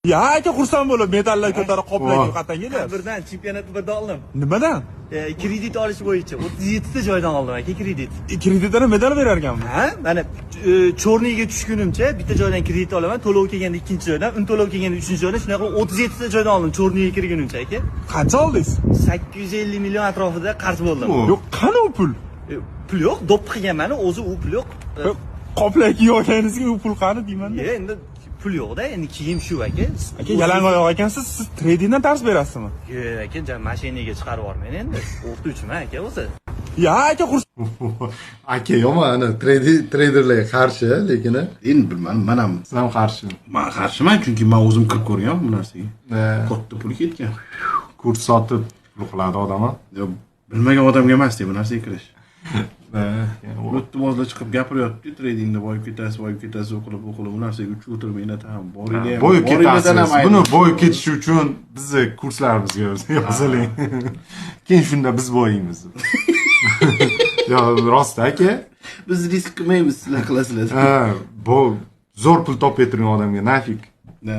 Ya aka xursand bo'lib medallar ko'tarib qoplagan qatdan kelyapsiz. Birdan chempionatni birdan oldim. Nimadan? Kredit olish bo'yicha 37 ta joydan oldim aka kredit. Kreditdan medal berar ekanmi? Ha, mana Chorniyga tushgunimcha bitta joydan kredit olaman, to'lov kelganda ikkinchi joydan, un to'lov kelganda uchinchi joydan, shunaqa 37 ta joydan oldim Chorniyga kirgunimcha aka. Qancha oldingiz? 850 million atrofida qarz bo'ldim. Yo'q, qani u pul? Pul yo'q, do'ppi qilganman, o'zi u pul yo'q. Qoplay kiyganingizga u pul qani deyman-da. Endi pul yo'q-da, endi kiyim shu aka. Aka yalangoyoq ekansiz, siz tradingdan dars berasizmi? Yo'q aka, mashinaga chiqarib yubormayman endi. O'qituvchiman aka o'zi. Ya aka Aka yomon ana treyderlarga qarshi, lekin Endi bilmadim, men ham siz ham qarshi. men qarshiman, chunki men o'zim kirib ko'rganman bu narsaga. Katta pul ketgan. Kurs sotib pul qiladi odam. Yo'q, bilmagan odamga emas bu narsaga kirish. O'tibozlar chiqib gapiryapti, tradingda boyib ketasiz, u qilib bu narsaga uch o'tirmaylar ham. Boyib ketasiz. Buni boyib ketish uchun bizni kurslarimizga yoziling. Keyin shunda biz boyiymiz. Yo, rost aka. Biz risk qilmaymiz, sizlar qilasizlar. Bu zo'r pul topib turgan odamga nafik. Da.